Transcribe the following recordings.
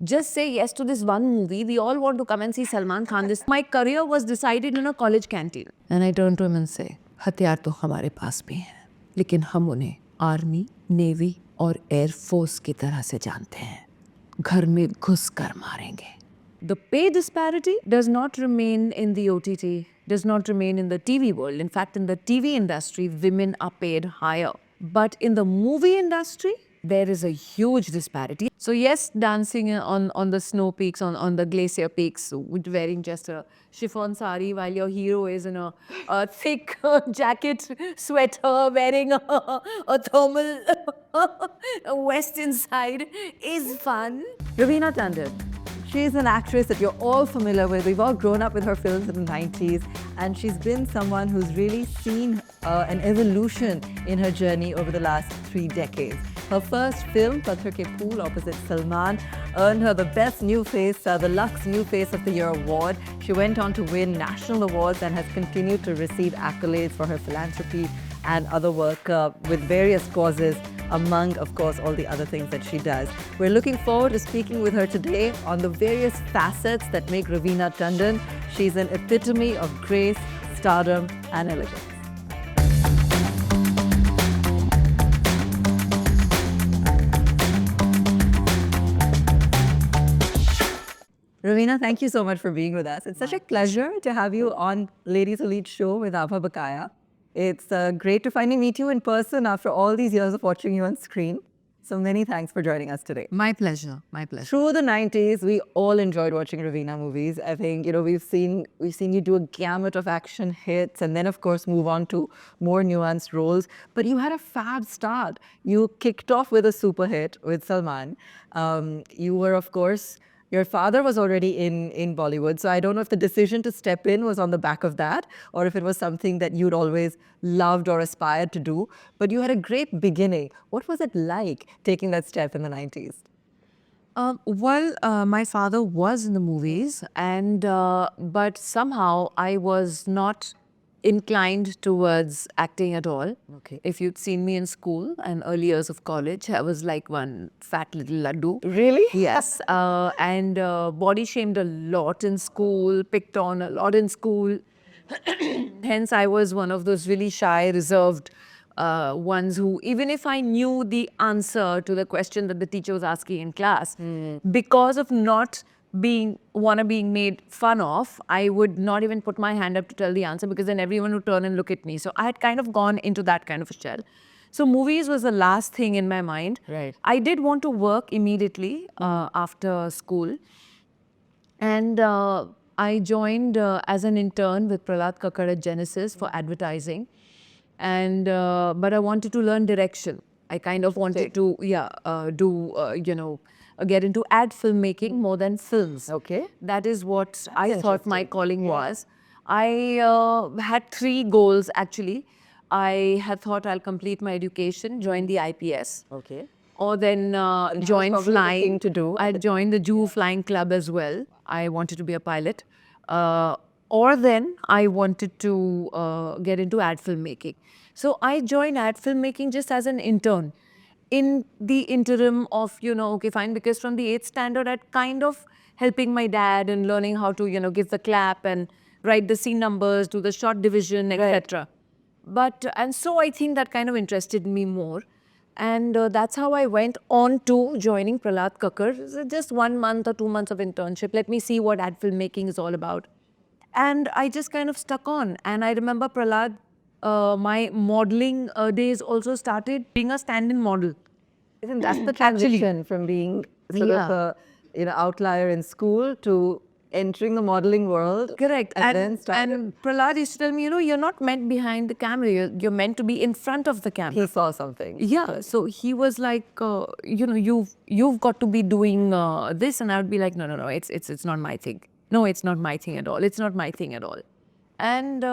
just say yes to this one movie. We all want to come and see Salman Khan. My career was decided in a college canteen. And I turned to him and say, हथियार तो हमारे पास भी हैं, लेकिन हम उन्हें army, navy और air force की तरह से जानते हैं. घर में घुस कर मारेंगे. The pay disparity does not remain in the OTT, does not remain in the TV world. In fact, in the TV industry, women are paid higher. But in the movie industry, there is a huge disparity. So yes, dancing on the snow peaks, on the glacier peaks, wearing just a chiffon sari while your hero is in a thick jacket, sweater, wearing a thermal vest inside is fun. Raveena Tandon. She's an actress that you're all familiar with. We've all grown up with her films in the 90s, and she's been someone who's really seen an evolution in her journey over the last 3 decades. Her first film, Patthar Ke Phool, opposite Salman, earned her the Best New Face, the Lux New Face of the Year award. She went on to win national awards and has continued to receive accolades for her philanthropy and other work with various causes, among, of course, all the other things that she does. We're looking forward to speaking with her today on the various facets that make Raveena Tandon. She's an epitome of grace, stardom, and elegance. Raveena, thank you so much for being with us. It's such a pleasure to have you on Ladies Who Lead show with Aabha Bakaya. It's great to finally meet you in person after all these years of watching you on screen. So many thanks for joining us today. My pleasure, my pleasure. Through the 90s, we all enjoyed watching Raveena movies. I think, we've seen you do a gamut of action hits and then, of course, move on to more nuanced roles. But you had a fab start. You kicked off with a super hit with Salman. You were, of course, your father was already in Bollywood, so I don't know if the decision to step in was on the back of that or if it was something that you'd always loved or aspired to do. But you had a great beginning. What was it like taking that step in the 90s? My father was in the movies, and but somehow I was not inclined towards acting at all. Okay. If you'd seen me in school and early years of college, I was like one fat little laddu. Really? Yes. And body shamed a lot in school, picked on a lot in school. Hence, I was one of those really shy, reserved ones who, even if I knew the answer to the question that the teacher was asking in class, because of not being made fun of, I would not even put my hand up to tell the answer because then everyone would turn and look at me. So I had kind of gone into that kind of a shell. So movies was the last thing in my mind. Right. I did want to work immediately after school. And I joined as an intern with Prahlad Kakkad at Genesis for advertising. And but I wanted to learn direction. I kind of wanted to, get into ad filmmaking more than films. Okay. That is what I thought my calling was. I had 3 goals actually. I had thought I'll complete my education, join the IPS. Okay. Or then join probably the flying. thing to do. I joined the Juhu Flying Club as well. I wanted to be a pilot. Or then I wanted to get into ad filmmaking. So I joined ad filmmaking just as an intern. In the interim of, okay, fine, because from the 8th standard, I'd kind of helping my dad and learning how to, give the clap and write the scene numbers, do the shot division, etc. But, and so I think that kind of interested me more. And that's how I went on to joining Prahlad Kakkad. Just 1 month or 2 months of internship. Let me see what ad filmmaking is all about. And I just kind of stuck on. And I remember Prahlad, my modeling days also started being a stand-in model. Isn't that the transition from being sort of a outlier in school to entering the modeling world? Correct. And Prahlad used to tell me, you're not meant behind the camera. You're meant to be in front of the camera. he saw something. Yeah. So he was like, you've got to be doing this. And I would be like, no, it's not my thing. No, it's not my thing at all. It's not my thing at all. And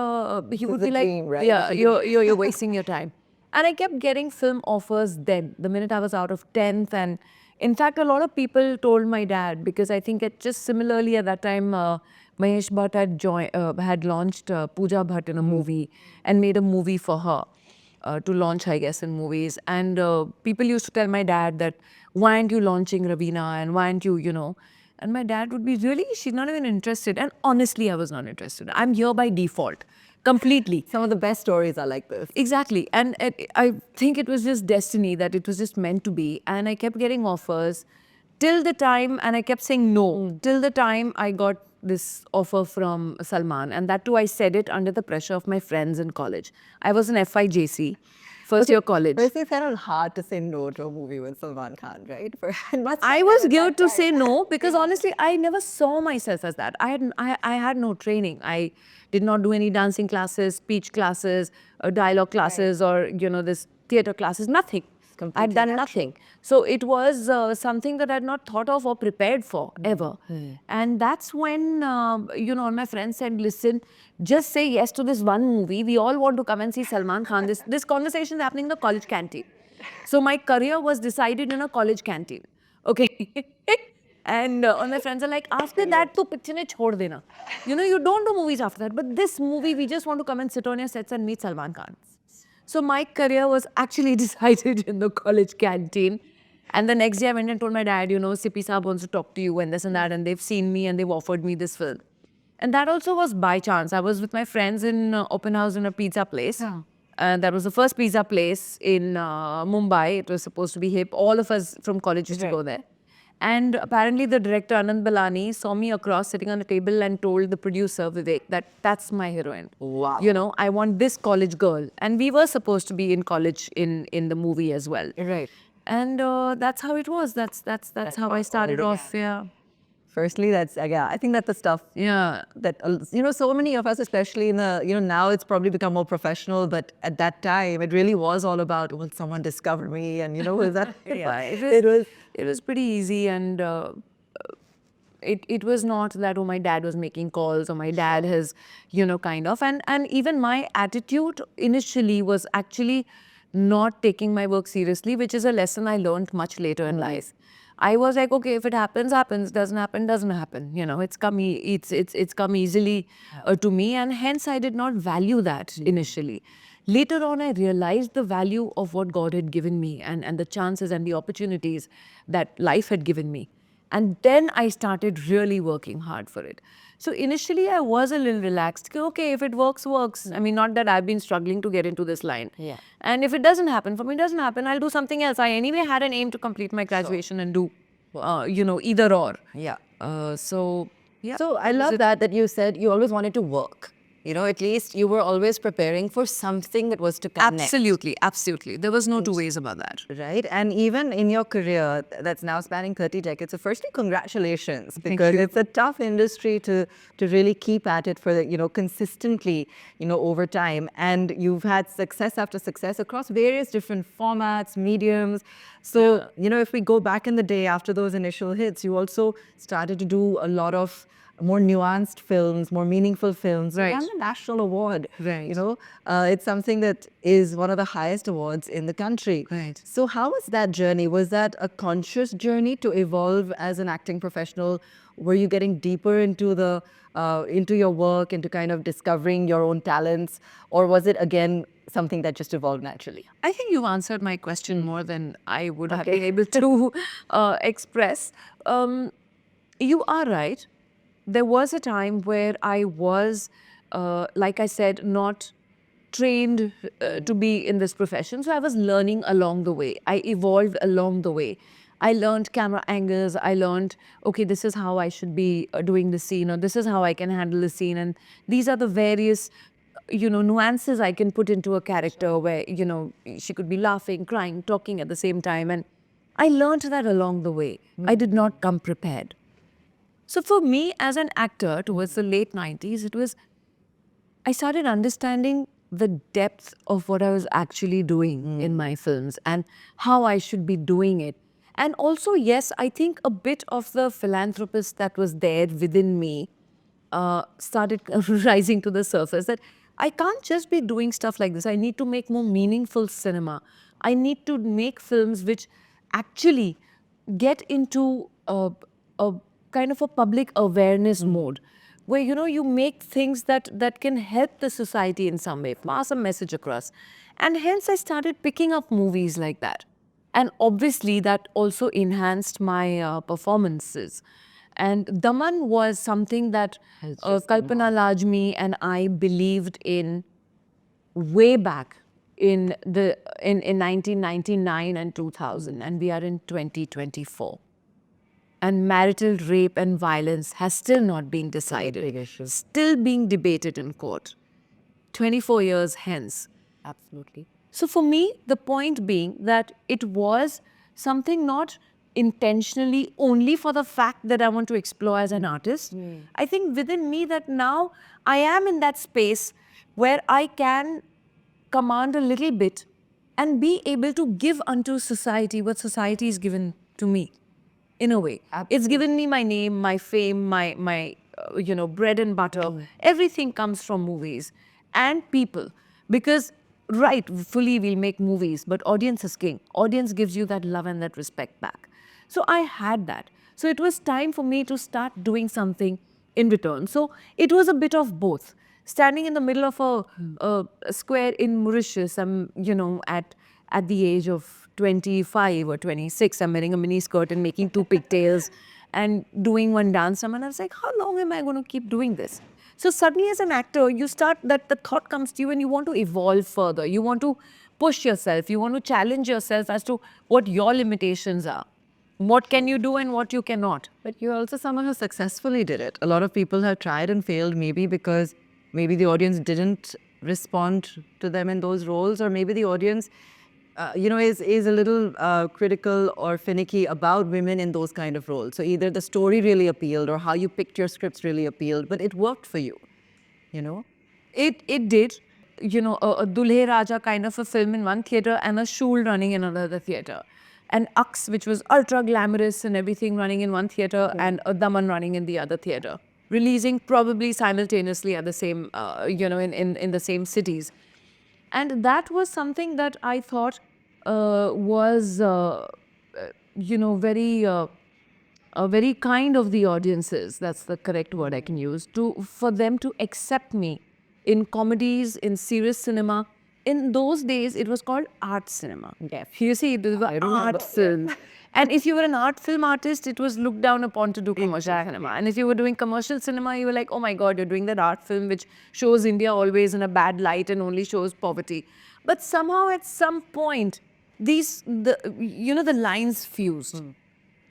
he would be like, dream, right? yeah, you're wasting your time. And I kept getting film offers then, the minute I was out of 10th. And in fact, a lot of people told my dad, because I think it just similarly at that time, Mahesh Bhatt had launched Pooja Bhatt in a movie and made a movie for her to launch, I guess, in movies. And people used to tell my dad that why aren't you launching Raveena, and why aren't you, you know? And my dad would be, really? She's not even interested. And honestly, I was not interested. I'm here by default, completely. Some of the best stories are like this. Exactly. And I think it was just destiny, that it was just meant to be. And I kept getting offers till the time, and I kept saying no, till the time I got this offer from Salman. And that too, I said it under the pressure of my friends in college. I was in FIJC, first year college. But it's kind of hard to say no to a movie with Salman Khan, right? I was scared to say no because honestly, I never saw myself as that. I had no training. I did not do any dancing classes, speech classes, dialogue classes, or this theater classes. Nothing. I'd done nothing. So it was something that I'd not thought of or prepared for ever. And that's when my friends said, "Listen, just say yes to this one movie. We all want to come and see Salman Khan." This conversation is happening in the college canteen. So my career was decided in a college canteen. Okay. And all my friends are like, after that, to picture ne chhod dena. You don't do movies after that. But this movie, we just want to come and sit on your sets and meet Salman Khan. So my career was actually decided in the college canteen. And the next day I went and told my dad, Sippy Saab wants to talk to you and this and that. And they've seen me and they've offered me this film. And that also was by chance. I was with my friends in open house in a pizza place. And that was the first pizza place in Mumbai. It was supposed to be hip. All of us from college used to go there. And apparently the director, Anand Balani, saw me across sitting on a table and told the producer, Vivek, that that's my heroine. Wow. I want this college girl. And we were supposed to be in college in the movie as well. Right. And that's how it was. That's how I started off. Yeah. Firstly, I think that's the stuff. Yeah. That so many of us, especially in the now it's probably become more professional, but at that time it really was all about, will someone discover me, and was that it was pretty easy, and it was not that my dad was making calls or my dad has kind of, and even my attitude initially was actually not taking my work seriously, which is a lesson I learned much later in life. I was like, okay, if it happens, happens. Doesn't happen, doesn't happen. It's come easily to me, and hence I did not value that initially. Later on, I realized the value of what God had given me and the chances and the opportunities that life had given me. And then I started really working hard for it. So initially, I was a little relaxed. Okay, if it works, works. I mean, not that I've been struggling to get into this line. Yeah. And if it doesn't happen, for me, it doesn't happen, I'll do something else. I anyway had an aim to complete my graduation and do, either or. Yeah. So, yeah. So I love that you said you always wanted to work. At least you were always preparing for something that was to come next. Absolutely, absolutely. There was no two ways about that. Right. And even in your career that's now spanning 30 decades, so firstly, congratulations, Thank because you. it's a tough industry to really keep at it for, consistently, over time. And you've had success after success across various different formats, mediums. So, if we go back in the day after those initial hits, you also started to do a lot of more nuanced films, more meaningful films. Right. And the National Award. Right. It's something that is one of the highest awards in the country. Right. So how was that journey? Was that a conscious journey to evolve as an acting professional? Were you getting deeper into into your work, into kind of discovering your own talents? Or was it, again, something that just evolved naturally? I think you answered my question more than I would have been able to express. You are right. There was a time where I was, like I said, not trained to be in this profession. So I was learning along the way. I evolved along the way. I learned camera angles. I learned, okay, this is how I should be doing the scene, or this is how I can handle the scene. And these are the various, nuances I can put into a character where, she could be laughing, crying, talking at the same time. And I learned that along the way. I did not come prepared. So for me as an actor towards the late 90s, I started understanding the depth of what I was actually doing in my films and how I should be doing it. And also, yes, I think a bit of the philanthropist that was there within me started rising to the surface, that I can't just be doing stuff like this. I need to make more meaningful cinema. I need to make films which actually get into a kind of a public awareness mode, where you make things that can help the society in some way, pass a message across. And hence I started picking up movies like that. And obviously that also enhanced my performances. And Daman was something that Kalpana Lajmi and I believed in way back in 1999 and 2000, and we are in 2024. And marital rape and violence has still not been decided, still being debated in court 24 years hence. Absolutely. So for me, the point being that it was something not intentionally only for the fact that I want to explore as an artist. I think within me that now I am in that space where I can command a little bit and be able to give unto society what society is given to me. In a way, it's given me my name, my fame, my bread and butter. Everything comes from movies and people, because rightfully we'll make movies, but audience is king. Audience gives you that love and that respect back. So I had that. So it was time for me to start doing something in return. So it was a bit of both. Standing in the middle of a square in Mauritius, I'm at the age of 25 or 26, I'm wearing a mini skirt and making two pigtails and doing one dance. And I was like, how long am I going to keep doing this? So suddenly as an actor, you start that the thought comes to you and you want to evolve further. You want to push yourself. You want to challenge yourself as to what your limitations are. What can you do and what you cannot. But you're also someone who successfully did it. A lot of people have tried and failed, maybe because maybe the audience didn't respond to them in those roles, or maybe the audience, is a little critical or finicky about women in those kind of roles. So either the story really appealed or how you picked your scripts really appealed, but it worked for you, you know? It did. A Dulhe Raja kind of a film in one theatre and a Shul running in another theatre. And Aks, which was ultra glamorous and everything, running in one theatre, and a Daman running in the other theatre. Releasing probably simultaneously at the same, in the same cities. And that was something that I thought was, very kind of the audiences, that's the correct word I can use, for them to accept me in comedies, in serious cinema. In those days, it was called art cinema. Yes. You see, it was art film. And if you were an art film artist, it was looked down upon to do commercial cinema. And if you were doing commercial cinema, you were like, oh my God, you're doing that art film which shows India always in a bad light and only shows poverty. But somehow at some point, the lines fused.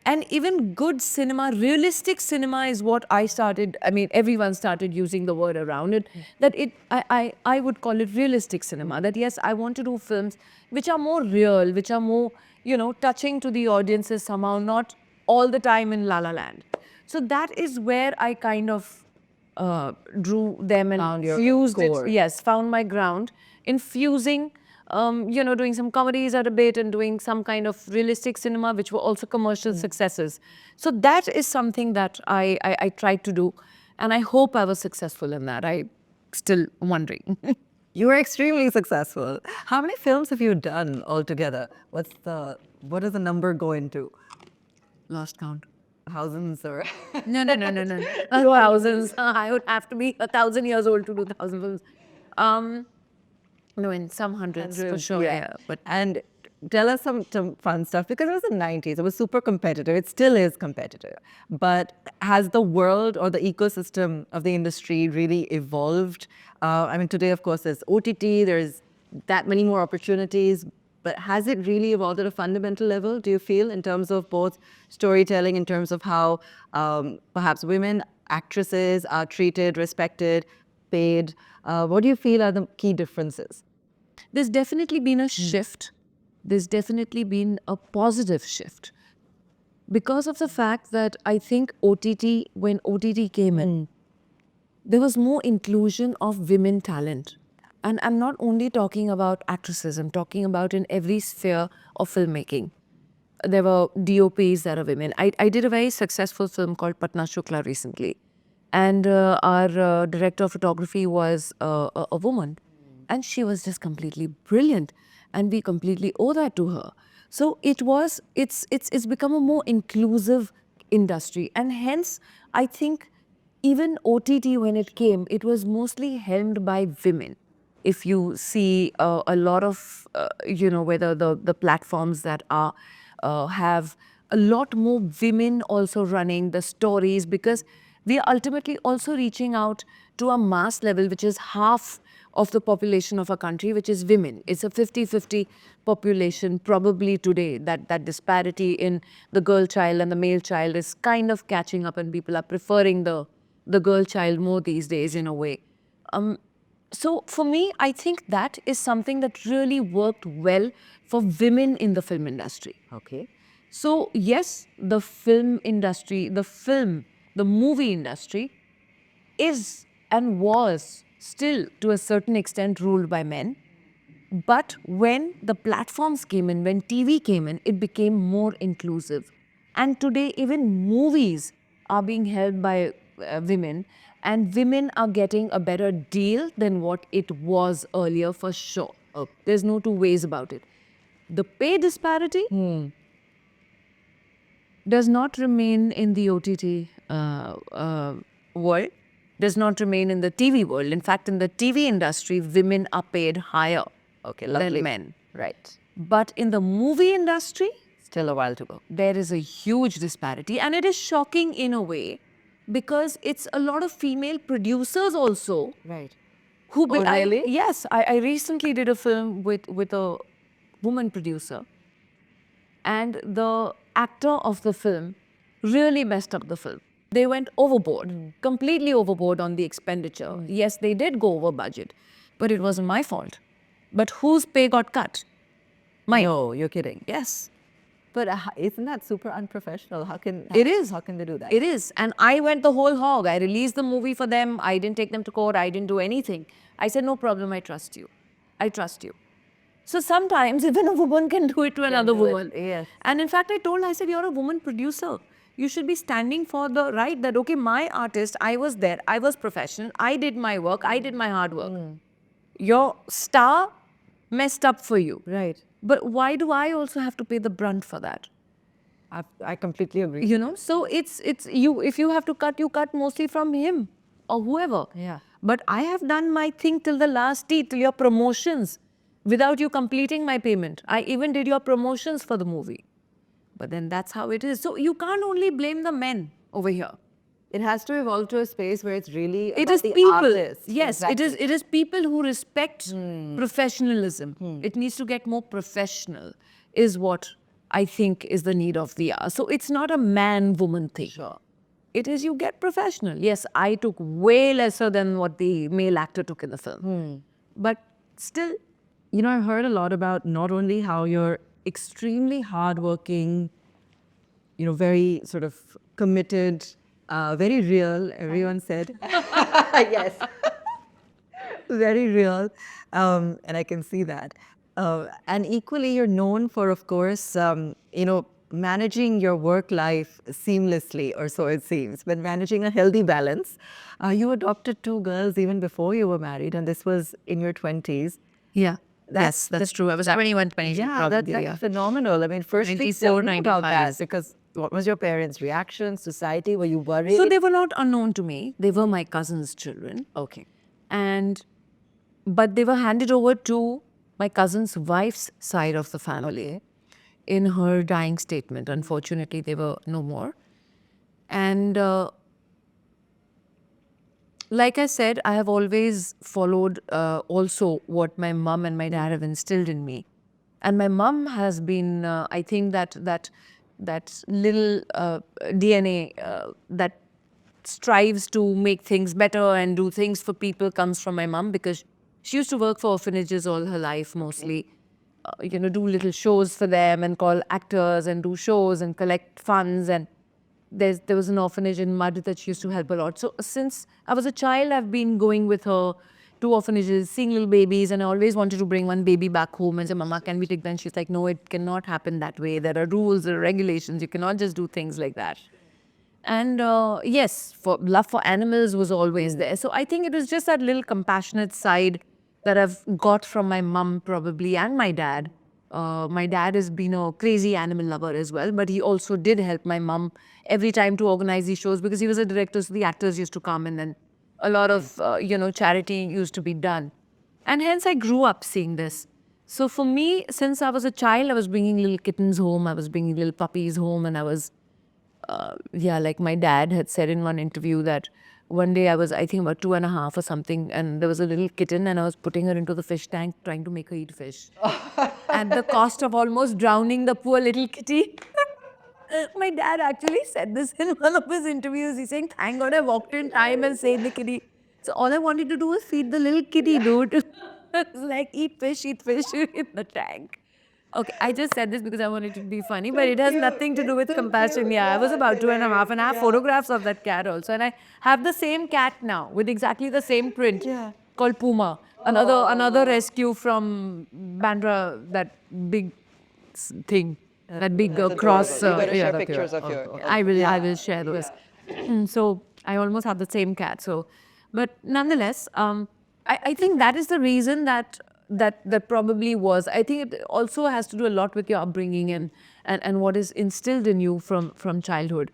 And even good cinema, realistic cinema is what I started, everyone started using the word around it, that I would call it realistic cinema. That yes, I want to do films which are more real, which are more, touching to the audiences somehow, not all the time in La La Land. So that is where I kind of drew them and Found your fused core. it. Yes, found my ground in fusing doing some comedies at a bit and doing some kind of realistic cinema, which were also commercial successes. So that is something that I tried to do. And I hope I was successful in that. I'm still wondering. You were extremely successful. How many films have you done altogether? What does the number go into? Lost count. Thousands or? No. Thousands. I would have to be 1,000 years old to do 1,000 films. No, in some hundreds for sure. Yeah. But and tell us some fun stuff, because it was the 90s. It was super competitive. It still is competitive. But has the world or the ecosystem of the industry really evolved? Today, of course, there's OTT. There's that many more opportunities. But has it really evolved at a fundamental level, do you feel, in terms of both storytelling, in terms of how perhaps women actresses are treated, respected, paid? What do you feel are the key differences? There's definitely been a shift. There's definitely been a positive shift. Because of the fact that I think OTT, when OTT came in, there was more inclusion of women talent. And I'm not only talking about actresses, I'm talking about in every sphere of filmmaking. There were DOPs that are women. I did a very successful film called Patna Shukla recently. And our director of photography was a woman. And she was just completely brilliant. And we completely owe that to her. So it's become a more inclusive industry. And hence, I think even OTT, when it came, it was mostly helmed by women. if you see a lot of, whether the platforms that are have a lot more women also running the stories, because we are ultimately also reaching out to a mass level, which is half of the population of a country, which is women. It's a 50-50 population probably today. That disparity in the girl child and the male child is kind of catching up, and people are preferring the girl child more these days in a way. So for me, I think that is something that really worked well for women in the film industry. Okay. So yes, the film industry, the movie industry is and was still to a certain extent ruled by men. But when the platforms came in, when TV came in, it became more inclusive. And today, even movies are being held by women, and women are getting a better deal than what it was earlier, for sure. There's no two ways about it. The pay disparity does not remain in the OTT world, does not remain in the TV world. In fact, in the TV industry, women are paid higher than men. Right. But in the movie industry, Still a while to go. there is a huge disparity. And it is shocking in a way, because it's a lot of female producers also Right. who... Oh, really? Yes, I recently did a film with a woman producer, and the actor of the film really messed up the film. They went overboard, completely overboard on the expenditure. Yes, they did go over budget, but it wasn't my fault. But whose pay got cut? Mine. No, you're kidding. Yes. But isn't that super unprofessional? It is. How can they do that? It is. And I went the whole hog. I released the movie for them. I didn't take them to court. I didn't do anything. I said, no problem, I trust you. I trust you. So sometimes even a woman can do it to another do it, woman. yes. And in fact, I said, you're a woman producer. You should be standing for the right that, okay, my artist, I was there, I was professional, I did my work, I did my hard work. Your star messed up for you. Right. But why do I also have to pay the brunt for that? I completely agree. You know, so it's you. If you have to cut, you cut mostly from him or whoever. Yeah. But I have done my thing till the last T, till your promotions, without you completing my payment. I even did your promotions for the movie. But then that's how it is. So you can't only blame the men over here. It has to evolve to a space where it's really It about is the people. artist. Yes, Exactly. it is people who respect professionalism. It needs to get more professional, is what I think is the need of the hour. So it's not a man-woman thing. Sure. It is you get professional. Yes, I took way lesser than what the male actor took in the film. But still, You know, I've heard a lot about not only how you're extremely hardworking, you know, very sort of committed, very real, everyone said. Yes. Very real. And I can see that. And equally, you're known for, of course, you know, managing your work life seamlessly, or so it seems, but managing a healthy balance. You adopted 2 girls even before you were married, and this was in your 20s. yeah. That's true. I was 21, 22. Yeah, that's phenomenal. I mean, first, 94, tell me about 95. that, because what was your parents' reaction, society? Were you worried? So they were not unknown to me. They were my cousin's children. Okay. But they were handed over to my cousin's wife's side of the family in her dying statement. Unfortunately, they were no more. And like I said, I have always followed also what my mum and my dad have instilled in me. And my mum has been, I think that little DNA that strives to make things better and do things for people comes from my mum, because she used to work for orphanages all her life mostly. You know, do little shows for them and call actors and do shows and collect funds. And there was an orphanage in Mud that she used to help a lot. So since I was a child, I've been going with her to orphanages, seeing little babies, and I always wanted to bring one baby back home and say, Mama, can we take them? She's like, no, it cannot happen that way. There are rules, there are regulations. You cannot just do things like that. And yes, love for animals was always there. So I think it was just that little compassionate side that I've got from my mum probably, and my dad. My dad has been a crazy animal lover as well, but he also did help my mum every time to organize these shows, because he was a director, so the actors used to come, and then a lot of, charity used to be done. And hence I grew up seeing this. So for me, since I was a child, I was bringing little kittens home, I was bringing little puppies home, and I was, like my dad had said in one interview that one day I was, I think about 2.5 or something, and there was a little kitten and I was putting her into the fish tank trying to make her eat fish. At the cost of almost drowning the poor little kitty. My dad actually said this in one of his interviews. He's saying, thank God I walked in time and saved the kitty. So all I wanted to do was feed the little kitty, dude. It's like, eat fish in the tank. Okay, I just said this because I wanted to be funny, but it has nothing to do with compassion. Yeah, I was about 2.5 and I have photographs of that cat also. And I have the same cat now with exactly the same print called Puma. Another rescue from Bandra, that big thing. That big cross. You gotta share pictures of your. I will share those. So I almost have the same cat. So, but nonetheless, I think that is the reason that probably was. I think it also has to do a lot with your upbringing and what is instilled in you from childhood.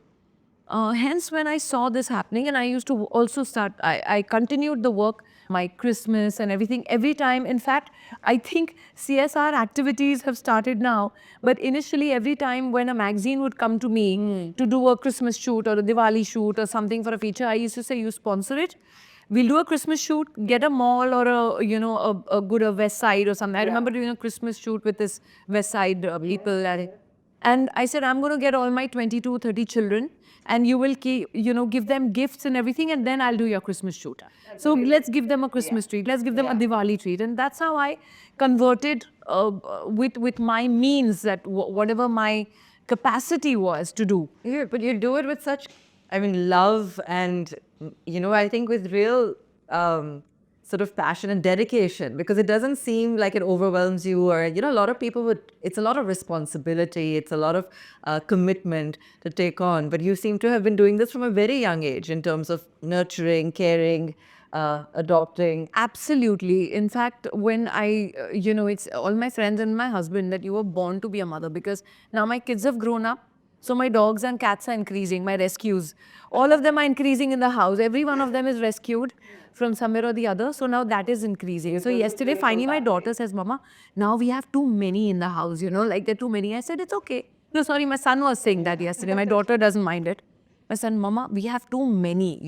Hence, when I saw this happening, and I used to also I continued the work, my Christmas and everything, every time. In fact, I think CSR activities have started now, but initially, every time when a magazine would come to me to do a Christmas shoot or a Diwali shoot or something for a feature, I used to say, you sponsor it. We'll do a Christmas shoot, get a mall or a good West Side or something. I remember doing a Christmas shoot with this West Side people. And I said, I'm going to get all my 22, 30 children and you will give them gifts and everything, and then I'll do your Christmas shoot. So let's give them a Christmas treat. Let's give them a Diwali treat. And that's how I converted with my means, that whatever my capacity was to do. Yeah, but you do it with such, love and, I think with real sort of passion and dedication, because it doesn't seem like it overwhelms you, or, a lot of people it's a lot of responsibility, it's a lot of commitment to take on. But you seem to have been doing this from a very young age in terms of nurturing, caring, adopting. Absolutely. In fact, when it's all my friends and my husband that you were born to be a mother, because now my kids have grown up. So my dogs and cats are increasing, my rescues. All of them are increasing in the house. Every one of them is rescued from somewhere or the other. So now that is increasing. So yesterday, finally, my daughter says, Mama, now we have too many in the house, like there are too many. I said, it's okay. No, sorry, my son was saying that yesterday. My daughter doesn't mind it. My son, Mama, we have too many,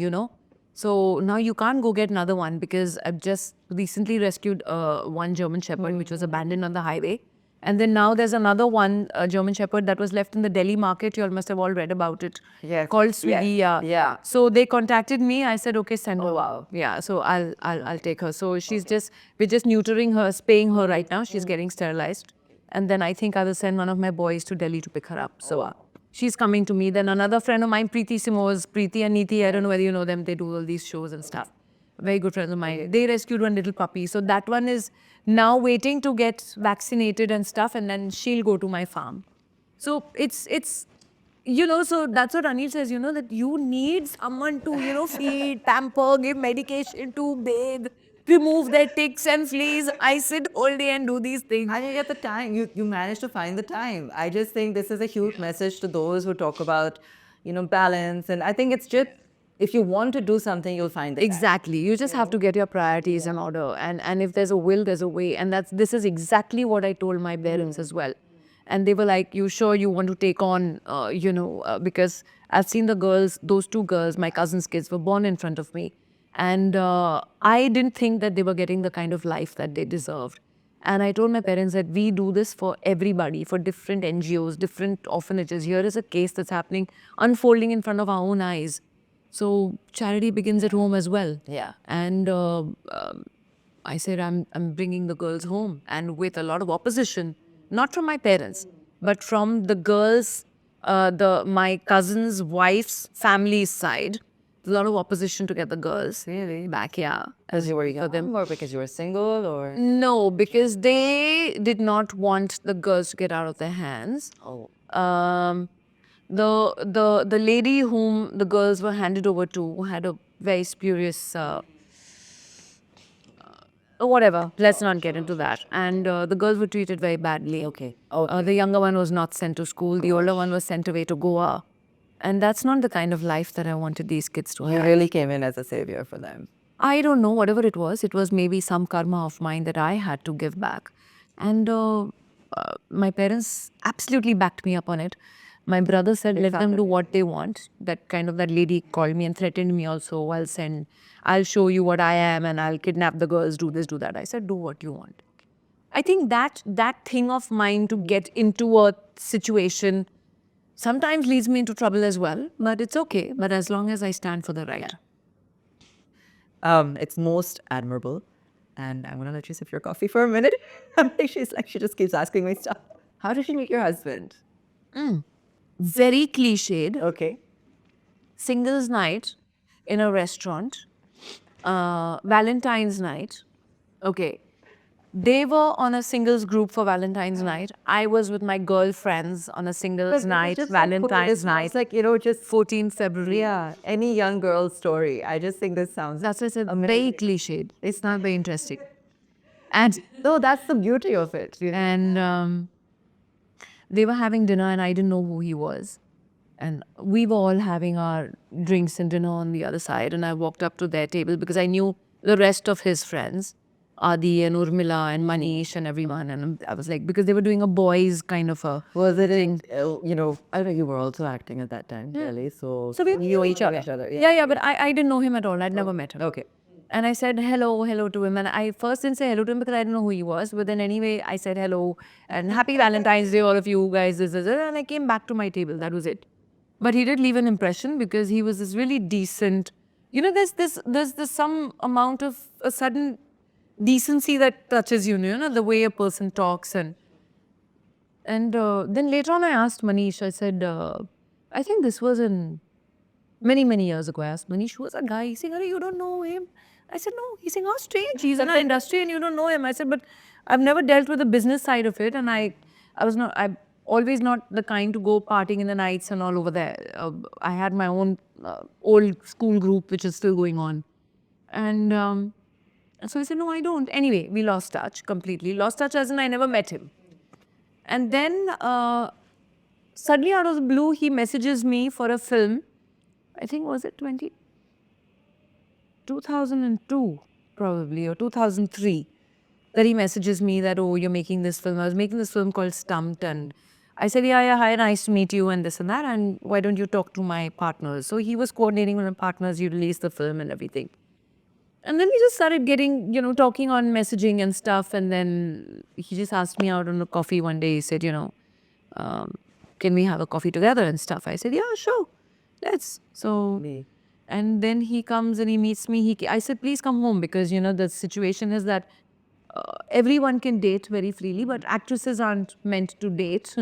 So now you can't go get another one, because I've just recently rescued one German Shepherd, which was abandoned on the highway. And then now there's another one, German Shepherd, that was left in the Delhi market. You all must have all read about it. Yes. Called Sweetie. Yeah. So they contacted me. I said, okay, send her. Oh, wow. Yeah. So I'll take her. So we're just neutering her, spaying her right now. She's getting sterilized. And then I think I will send one of my boys to Delhi to pick her up. So she's coming to me. Then another friend of mine, Preeti Simos, Preeti and Neeti, I don't know whether you know them. They do all these shows and stuff. Very good friends of mine. They rescued one little puppy. So that one is now waiting to get vaccinated and stuff, and then she'll go to my farm. So it's so that's what Anil says, that you need someone to, feed, pamper, give medication to, bathe, remove their ticks and fleas. I sit all day and do these things. And you get the time. You manage to find the time. I just think this is a huge message to those who talk about, balance. And I think it's just, if you want to do something, you'll find it. Exactly. You just have to get your priorities in order. And if there's a will, there's a way. And this is exactly what I told my parents as well. And they were like, you sure you want to take on, because I've seen the girls, those two girls, my cousin's kids, were born in front of me. And I didn't think that they were getting the kind of life that they deserved. And I told my parents that we do this for everybody, for different NGOs, different orphanages. Here is a case that's happening, unfolding in front of our own eyes. So charity begins at home as well. Yeah. And I said, I'm bringing the girls home, and with a lot of opposition, not from my parents, but from the girls, my cousin's wife's family's side. There's a lot of opposition to get the girls back here. Because you were young, or because you were single, or? No, because they did not want the girls to get out of their hands. Oh. The lady whom the girls were handed over to had a very spurious, whatever, let's not get into that. And the girls were treated very badly. Okay. The younger one was not sent to school. The older one was sent away to Goa. And that's not the kind of life that I wanted these kids to have. You really came in as a savior for them. I don't know, whatever it was maybe some karma of mine that I had to give back. And my parents absolutely backed me up on it. My brother said, let them do what they want. That lady called me and threatened me also. I'll show you what I am and I'll kidnap the girls, do this, do that. I said, do what you want. I think that thing of mine to get into a situation sometimes leads me into trouble as well. But it's okay. But as long as I stand for the right. It's most admirable. And I'm gonna let you sip your coffee for a minute. She just keeps asking me stuff. How did you meet your husband? Very cliched. Okay. Singles night in a restaurant. Valentine's night. Okay. They were on a singles group for Valentine's night. I was with my girlfriends on a singles night, Valentine's night. It's like, just 14th February. yeah, any young girl's story. I just think this sounds That's why I said very cliched. It's not very interesting. And no, that's the beauty of it. and they were having dinner and I didn't know who he was. And we were all having our drinks and dinner on the other side. And I walked up to their table because I knew the rest of his friends, Adi and Urmila and Manish and everyone. And I was like, because they were doing a boys kind of a Was it I think you were also acting at that time, really. So we knew each other. Yeah, but I didn't know him at all. I'd never met him. Okay. And I said hello to him. And I first didn't say hello to him because I didn't know who he was. But then anyway, I said hello and happy Valentine's Day, all of you guys. And I came back to my table. That was it. But he did leave an impression because he was this really decent. There's this some amount of a sudden decency that touches you, the way a person talks. And then later on I asked Manish, I said, I think this was in many, many years ago. I asked Manish, who was a guy? He's saying, you don't know him? I said, no. He's saying, how strange. He's in our industry and you don't know him. I said, but I've never dealt with the business side of it. And I'm always not the kind to go partying in the nights and all over there. I had my own old school group, which is still going on. And so I said, no, I don't. Anyway, we lost touch completely. Lost touch as in I never met him. And then suddenly out of the blue, he messages me for a film. I think, was it 2002 probably, or 2003, that he messages me that, oh, you're making this film. I was making this film called Stumped, and I said, yeah, hi, nice to meet you, and this and that, and why don't you talk to my partners? So he was coordinating with my partners, you release the film and everything. And then we just started getting, talking on messaging and stuff, and then he just asked me out on a coffee one day. He said, can we have a coffee together and stuff? I said, yeah, sure, let's. So... And then he comes and he meets me. I said, please come home because, the situation is that everyone can date very freely, but actresses aren't meant to date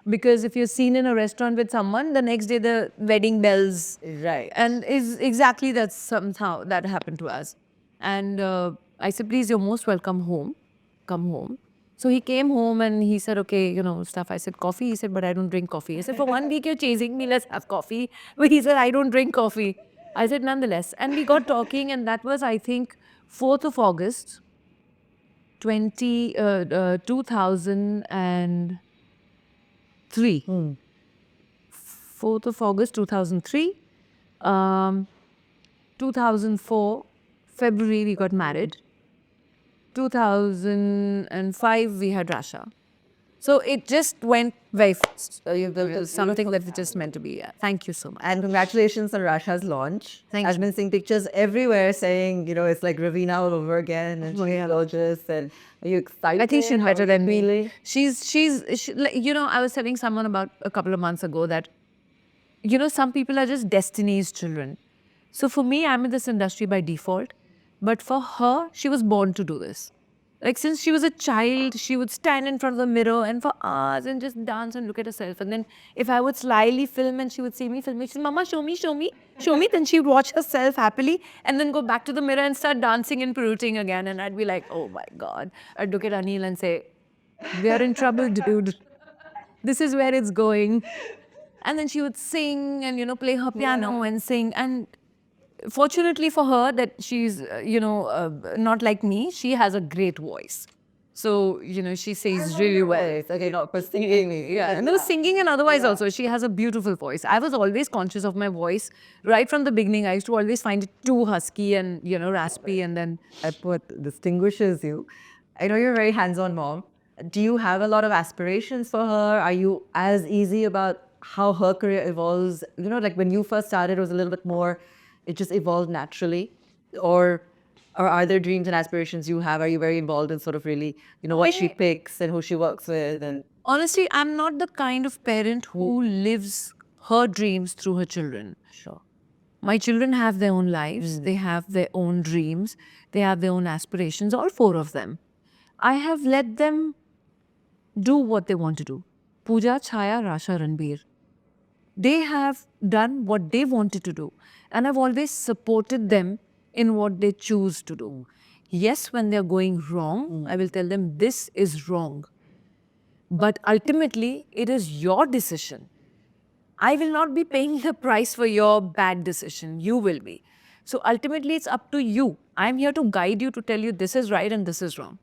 because if you're seen in a restaurant with someone, the next day the wedding bells. Right. And that's somehow that happened to us. And I said, please, you're most welcome home. Come home. So he came home and he said, okay, stuff. I said, coffee? He said, but I don't drink coffee. I said, for 1 week you're chasing me, let's have coffee. But he said, I don't drink coffee. I said, nonetheless. And we got talking, and that was, I think, 4th of August, 2003. 4th of August, 2003. 2004, February, we got married. 2005, we had Rasha. So it just went very fast. Something that was just meant to be. Thank you so much. And congratulations on Rasha's launch. Thank I've you. been seeing pictures everywhere saying, it's like Raveena all over again, and she's gorgeous. And are you excited? I think she's How better are than you me. feeling? I was telling someone about a couple of months ago that, some people are just destiny's children. So for me, I'm in this industry by default. But for her, she was born to do this. Like since she was a child, she would stand in front of the mirror and for hours and just dance and look at herself. And then if I would slyly film and she would see me filming, she'd say, Mama, show me. Then she'd watch herself happily and then go back to the mirror and start dancing and perooting again. And I'd be like, oh my God. I'd look at Anil and say, we are in trouble, dude. This is where it's going. And then she would sing and, play her piano and sing. And fortunately for her that she's, not like me, she has a great voice. So, she sings really well. Okay, not for singing. Yeah, no, singing and otherwise also. She has a beautiful voice. I was always conscious of my voice. Right from the beginning, I used to always find it too husky and, raspy, and then That's what distinguishes you. I know you're a very hands-on mom. Do you have a lot of aspirations for her? Are you as easy about how her career evolves? Like when you first started, it was a little bit more, it just evolved naturally. Or are there dreams and aspirations you have? Are you very involved in sort of really, what she picks and who she works with? And honestly, I'm not the kind of parent who lives her dreams through her children. sure. My children have their own lives, they have their own dreams, they have their own aspirations, all four of them. I have let them do what they want to do. Pooja, Chaya, Rasha, Ranbir. They have done what they wanted to do. And I've always supported them in what they choose to do. Yes, when they're going wrong, I will tell them this is wrong. But ultimately, it is your decision. I will not be paying the price for your bad decision. You will be. So ultimately, it's up to you. I'm here to guide you to tell you this is right and this is wrong.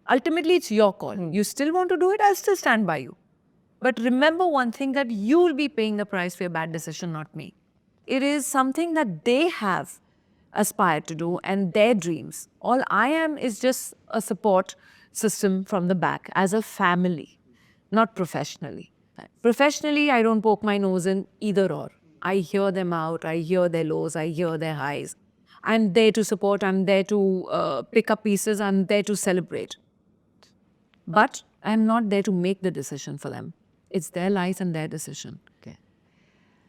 Ultimately, it's your call. You still want to do it, I'll still stand by you. But remember one thing, that you will be paying the price for your bad decision, not me. It is something that they have aspired to do and their dreams. All I am is just a support system from the back as a family, not professionally. Professionally, I don't poke my nose in either or. I hear them out, I hear their lows, I hear their highs. I'm there to support, I'm there to pick up pieces, I'm there to celebrate. But I'm not there to make the decision for them. It's their lives and their decision. Okay.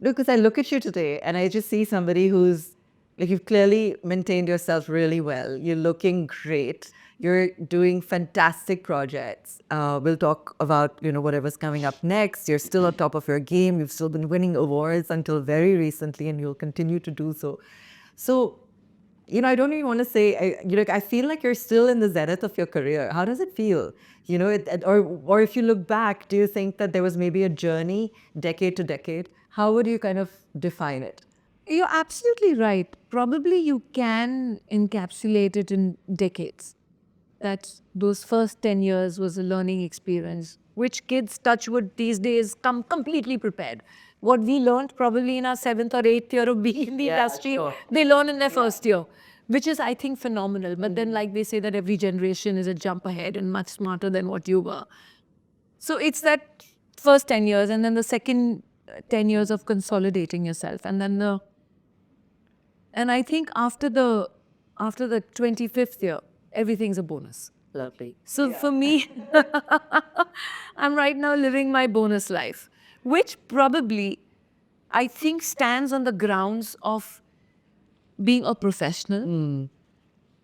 Look, because I look at you today and I just see somebody who's, like, you've clearly maintained yourself really well. You're looking great. You're doing fantastic projects. We'll talk about, whatever's coming up next. You're still on top of your game. You've still been winning awards until very recently, and you'll continue to do so. So, I don't even want to say, I feel like you're still in the zenith of your career. How does it feel? Or if you look back, do you think that there was maybe a journey decade to decade? How would you kind of define it? You're absolutely right. Probably you can encapsulate it in decades. That those first 10 years was a learning experience, which kids, touch wood, these days come completely prepared. What we learned probably in our 7th or 8th year of being in the industry, they learn in their first year, which is, I think, phenomenal. But then, like they say, that every generation is a jump ahead and much smarter than what you were. So it's that first 10 years, and then the second 10 years of consolidating yourself. And I think after the 25th year, everything's a bonus. Lovely. So for me, I'm right now living my bonus life, which probably I think stands on the grounds of being a professional,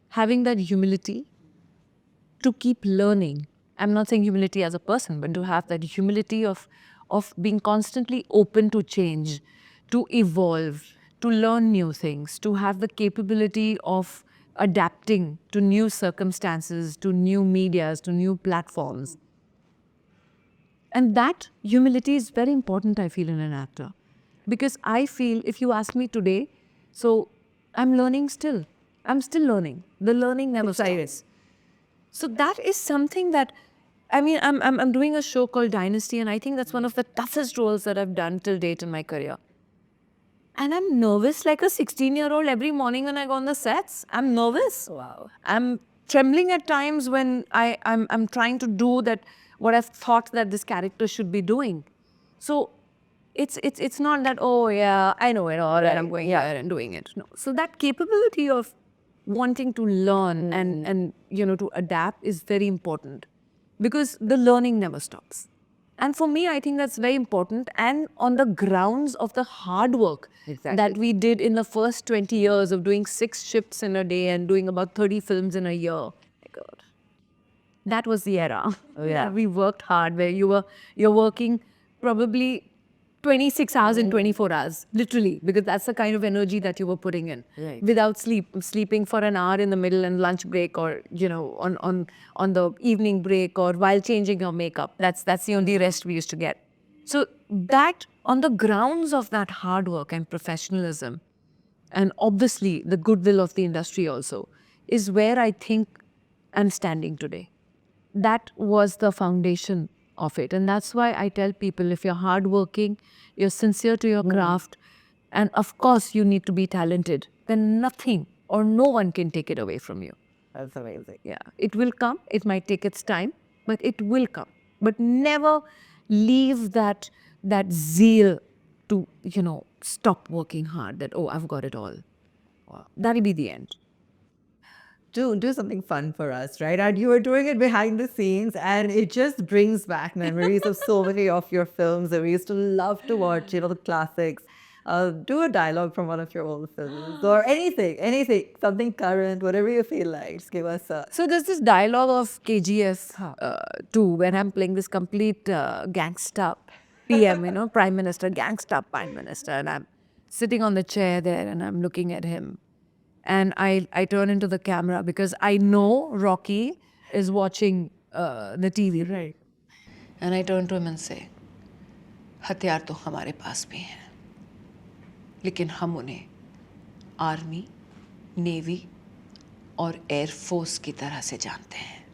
having that humility to keep learning. I'm not saying humility as a person, but to have that humility of being constantly open to change, to evolve, to learn new things, to have the capability of adapting to new circumstances, to new medias, to new platforms. And that humility is very important, I feel, in an actor. Because I feel, if you ask me today, so I'm learning still. I'm still learning. The learning never stops. So that is something that, I mean, I'm doing a show called Dynasty, and I think that's one of the toughest roles that I've done till date in my career. And I'm nervous like a 16-year-old every morning when I go on the sets. I'm nervous. Wow. I'm trembling at times when I'm trying to do that, what I've thought that this character should be doing. So it's not that, oh yeah, I know it all and I'm going here and doing it. No. So that capability of wanting to learn and to adapt is very important, because the learning never stops. And for me, I think that's very important, and on the grounds of the hard work that we did in the first 20 years of doing 6 shifts in a day and doing about 30 films in a year. My God. That was the era. Oh, yeah. We worked hard, where you're working probably 26 hours in 24 hours, literally, because that's the kind of energy that you were putting in. Right. Without sleeping for an hour in the middle and lunch break, or on the evening break, or while changing your makeup. That's the only rest we used to get. So that, on the grounds of that hard work and professionalism, and obviously the goodwill of the industry also, is where I think I'm standing today. that was the foundation of it. And that's why I tell people, if you're hardworking, you're sincere to your craft, and of course you need to be talented, then nothing or no one can take it away from you. That's amazing. Yeah, it will come. It might take its time, but it will come. But never leave that zeal to, stop working hard, that, oh, I've got it all. That'll be the end. Do something fun for us, right? And you were doing it behind the scenes, and it just brings back memories of so many of your films that we used to love to watch, the classics. Do a dialogue from one of your old films or anything, something current, whatever you feel like. Just give us a. So there's this dialogue of KGF 2 when I'm playing this complete gangster PM, Prime Minister, gangster Prime Minister, and I'm sitting on the chair there and I'm looking at him. And I turn into the camera because I know Rocky is watching the TV, right? And I turn to him and say, हथियार तो हमारे पास भी हैं, लेकिन हम उन्हें army, navy और air force की तरह से जानते हैं.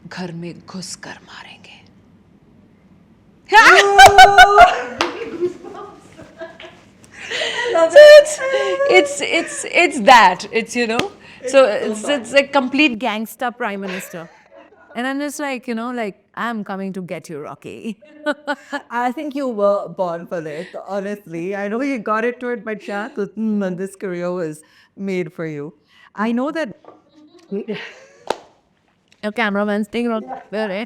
घर में घुस कर मारेंगे. So it's that. So it's a complete gangster Prime Minister. And I'm just like, I'm coming to get you, Rocky. I think you were born for this, honestly. I know you got into it by chance, but this career was made for you. I know that. Your cameraman's thing, where, eh?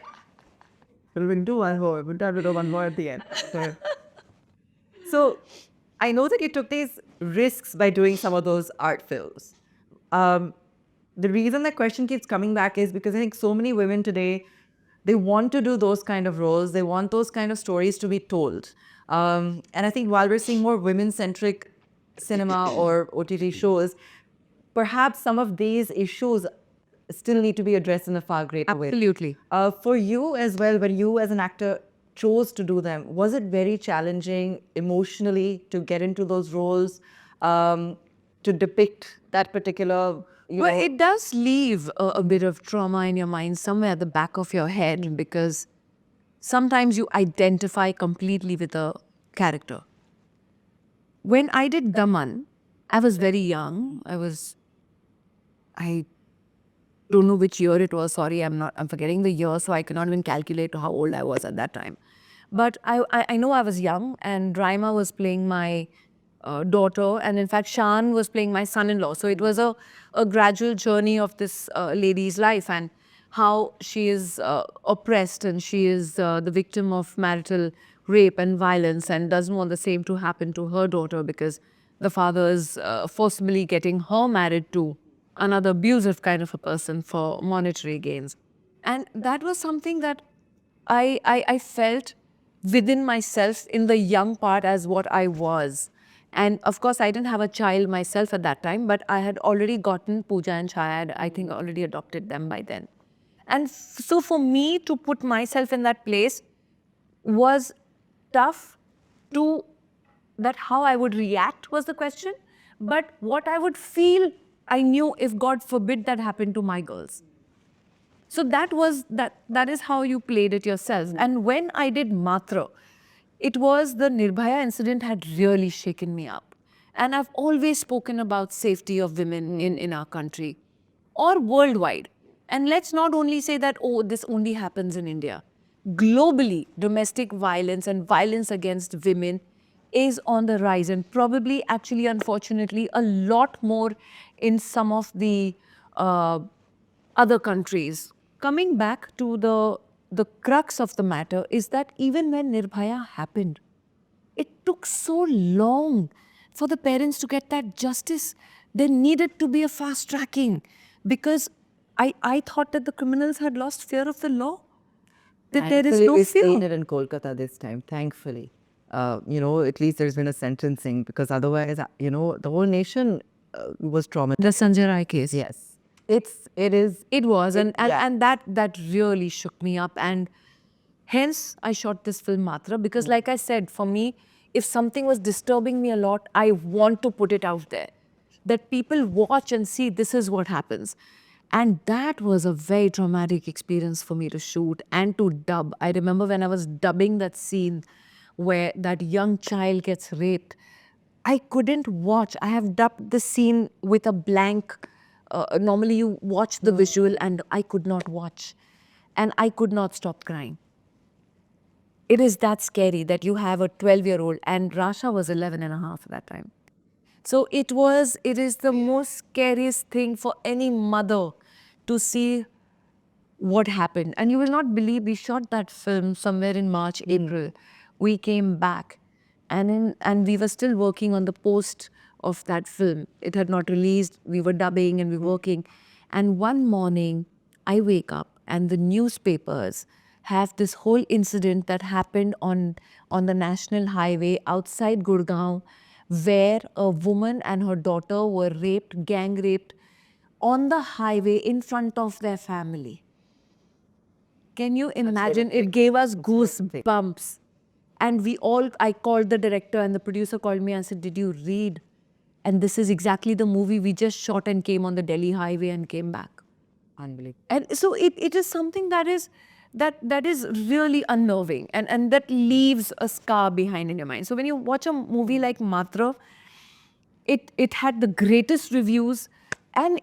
We'll do one more. We'll do one more at the end. So I know that you took these risks by doing some of those art films. The reason that question keeps coming back is because I think so many women today, they want to do those kind of roles. They want those kind of stories to be told. And I think while we're seeing more women-centric cinema or OTT shows, perhaps some of these issues still need to be addressed in a far greater way. Absolutely. For you as well, when you as an actor chose to do them, was it very challenging emotionally to get into those roles, to depict that particular, Well, it does leave a bit of trauma in your mind somewhere at the back of your head, because sometimes you identify completely with a character. When I did Daman, I was very young. I don't know which year it was. Sorry, I'm forgetting the year, so I cannot even calculate how old I was at that time. But I know I was young, and Raima was playing my daughter, and in fact Shan was playing my son-in-law. So it was a gradual journey of this lady's life, and how she is oppressed, and she is the victim of marital rape and violence, and doesn't want the same to happen to her daughter because the father is forcibly getting her married to another abusive kind of a person for monetary gains. And that was something that I felt within myself in the young part as what I was. And of course, I didn't have a child myself at that time, but I had already gotten Pooja and Shayad. I think already adopted them by then. And so for me to put myself in that place was tough. To that how I would react was the question. But what I would feel, I knew, if God forbid that happened to my girls. So that is how you played it yourself. And when I did Matra, it was the Nirbhaya incident had really shaken me up. And I've always spoken about safety of women in our country or worldwide. And let's not only say that, oh, this only happens in India. Globally, domestic violence and violence against women is on the rise, and probably, actually, unfortunately, a lot more in some of the other countries. Coming back to the crux of the matter is that even when Nirbhaya happened, it took so long for the parents to get that justice. There needed to be a fast tracking, because I thought that the criminals had lost fear of the law. That there is no we fear. stayed it in Kolkata this time, thankfully. At least there's been a sentencing, because otherwise, the whole nation was traumatized. The Sanjay Rai case. Yes. It is. It was, and yeah. that really shook me up, and hence I shot this film Matra, because like I said, for me, if something was disturbing me a lot, I want to put it out there, that people watch and see this is what happens. And that was a very traumatic experience for me to shoot and to dub. I remember when I was dubbing that scene where that young child gets raped, I couldn't watch. I have dubbed the scene with a blank. Normally, you watch the visual, and I could not watch. And I could not stop crying. It is that scary that you have a 12-year-old, and Rasha was 11 and a half at that time. So it is the most scariest thing for any mother to see what happened. And you will not believe, we shot that film somewhere in March, April. We came back and we were still working on the post of that film. It had not released. We were dubbing and we were working. And one morning, I wake up and the newspapers have this whole incident that happened on the national highway outside Gurgaon, where a woman and her daughter were raped, gang raped, on the highway in front of their family. Can you imagine? It gave us goosebumps. And I called the director and the producer called me and said, "Did you read? And this is exactly the movie we just shot and came on the Delhi highway and came back." Unbelievable. And so it is something that is really unnerving and that leaves a scar behind in your mind. So when you watch a movie like Matra, it had the greatest reviews, and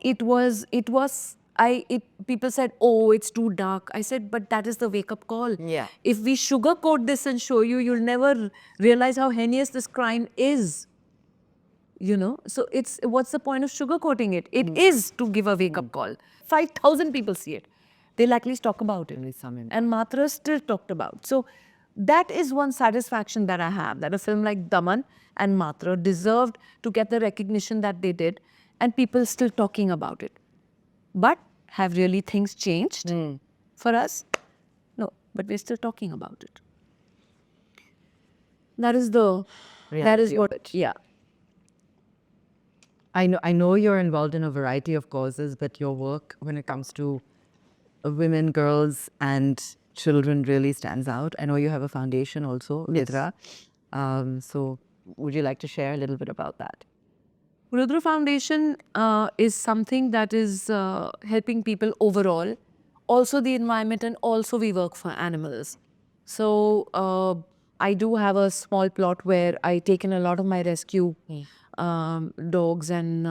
people said, "Oh, it's too dark." I said, "But that is the wake-up call. Yeah. If we sugarcoat this and show you, you'll never realize how heinous this crime is." So what's the point of sugarcoating it? It is to give a wake-up call. 5,000 people see it. They'll at least talk about it. And Matra is still talked about. So that is one satisfaction that I have, that a film like Daman and Matra deserved to get the recognition that they did, and people still talking about it. But have really things changed for us? No, but we're still talking about it. That is what, yeah. I know you're involved in a variety of causes, but your work when it comes to women, girls, and children really stands out. I know you have a foundation also, Vidra. So would you like to share a little bit about that? Rudra Foundation is something that is helping people overall, also the environment, and also we work for animals. So I do have a small plot where I take in a lot of my rescue dogs and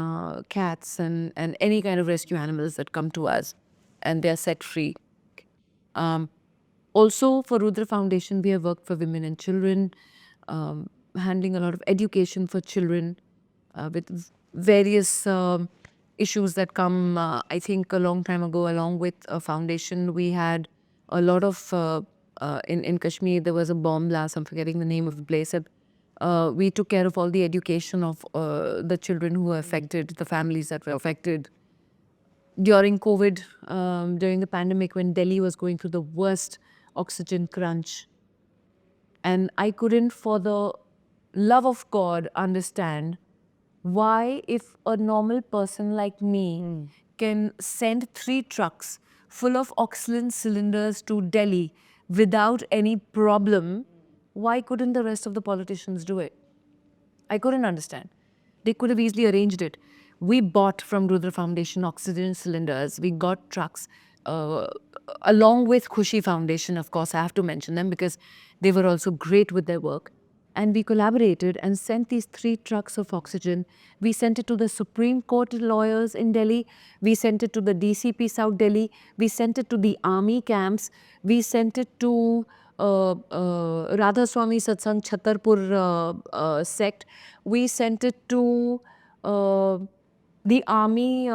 cats and any kind of rescue animals that come to us, and they are set free. Also for Rudra Foundation, we have worked for women and children, handling a lot of education for children with various issues that come. I think a long time ago, along with a foundation, we had a lot of, in Kashmir, there was a bomb blast, I'm forgetting the name of the place. We took care of all the education of the children who were affected, the families that were affected. During COVID, during the pandemic, when Delhi was going through the worst oxygen crunch, and I couldn't, for the love of God, understand why, if a normal person like me can send 3 trucks full of oxygen cylinders to Delhi without any problem, why couldn't the rest of the politicians do it? I couldn't understand. They could have easily arranged it. We bought from Rudra Foundation oxygen cylinders. We got trucks. Along with Khushi Foundation, of course, I have to mention them because they were also great with their work. And we collaborated and sent these 3 trucks of oxygen. We sent it to the Supreme Court lawyers in Delhi. We sent it to the DCP South Delhi. We sent it to the army camps. We sent it to Radha Swami Satsang Chhatarpur sect. We sent it to the army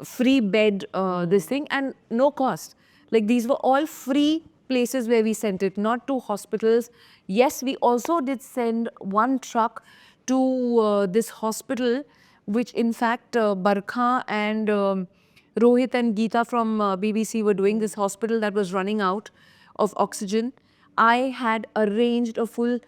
free bed, this thing, and no cost. Like, these were all free places where we sent it, not to hospitals. Yes, we also did send 1 truck to this hospital, which in fact Barkha and Rohit and Geeta from BBC were doing, this hospital that was running out of oxygen. I had arranged a full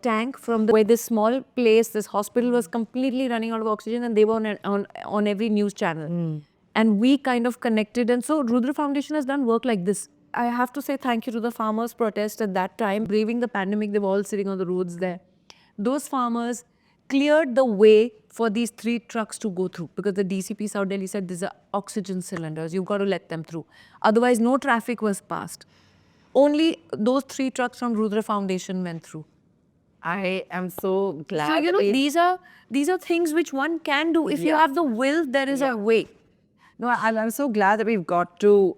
tank from where this small place, this hospital was completely running out of oxygen, and they were on every news channel. And we kind of connected. And so Rudra Foundation has done work like this. I have to say thank you to the farmers' protest at that time. Braving the pandemic, they were all sitting on the roads there. Those farmers cleared the way for these 3 trucks to go through, because the DCP South Delhi said these are oxygen cylinders. You've got to let them through. Otherwise, no traffic was passed. Only those 3 trucks from Rudra Foundation went through. I am so glad. So, you know, these are things which one can do. If you have the will, there is a way. No, I'm so glad that we've got to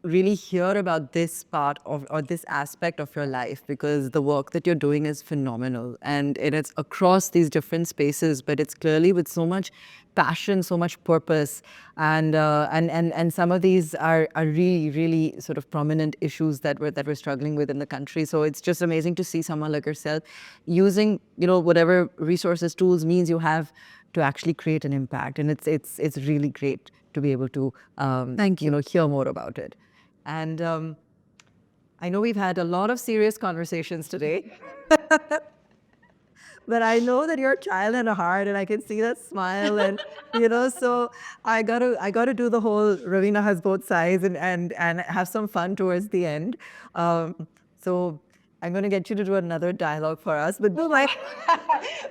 really hear about this part of, or this aspect of your life, because the work that you're doing is phenomenal, and it's across these different spaces, but it's clearly with so much passion, so much purpose, and some of these are really sort of prominent issues that we're struggling with in the country. So it's just amazing to see someone like yourself using, you know, whatever resources, tools, means you have to actually create an impact, and it's really great to be able to Thank you. know, hear more about it. And I know we've had a lot of serious conversations today, but I know that you're a child and a heart, and I can see that smile, and you know, so I gotta do the whole Raveena has both sides, and have some fun towards the end. So I'm going to get you to do another dialogue for us, but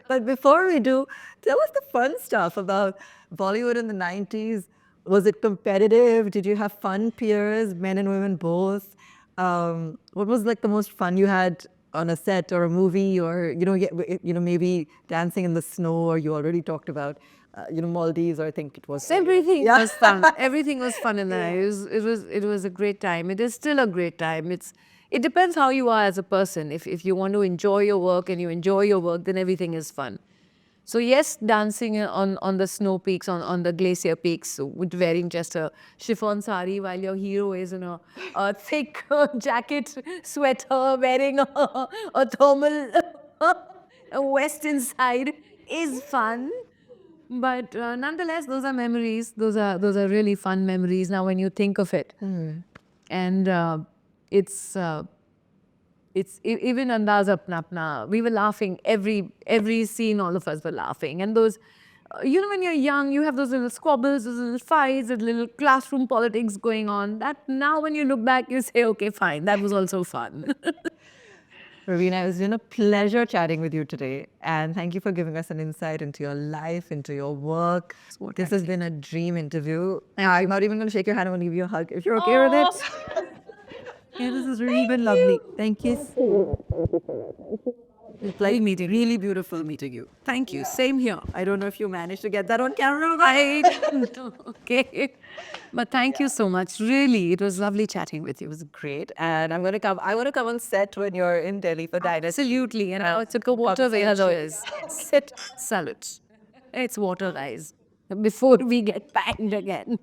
but before we do, tell us the fun stuff about Bollywood in the 90s. Was it competitive? Did you have fun peers, men and women both? What was like the most fun you had on a set or a movie, or maybe dancing in the snow, or you already talked about Maldives, or I think it was Everything was fun. Everything was fun in the night. It was a great time. It is still a great time. It depends how you are as a person. If you want to enjoy your work and you enjoy your work, then everything is fun. So yes, dancing on the snow peaks, on the glacier peaks, with wearing just a chiffon sari while your hero is in a thick jacket, sweater, wearing a thermal a vest inside is fun. But nonetheless, those are memories. Those are really fun memories now when you think of it. And it's even Andaz Apna Apna. We were laughing every scene. All of us were laughing. And those, when you're young, you have those little squabbles, those little fights, those little classroom politics going on. That now, when you look back, you say, okay, fine, that was also fun. Raveena, it has been a pleasure chatting with you today. And thank you for giving us an insight into your life, into your work. This has been a dream interview. I'm not even going to shake your hand. I'm going to give you a hug if you're okay with it. Yeah, this has really been lovely. Thank you. Like meeting, really beautiful meeting you. Thank you. Same here. I don't know if you managed to get that on camera. I don't know. Okay. But thank you so much. Really, it was lovely chatting with you. It was Great. And I want to come on set when you're in Delhi for Dynasty. absolutely. And it's a water is. Sit, salute. It's water, guys. Before we get banged again.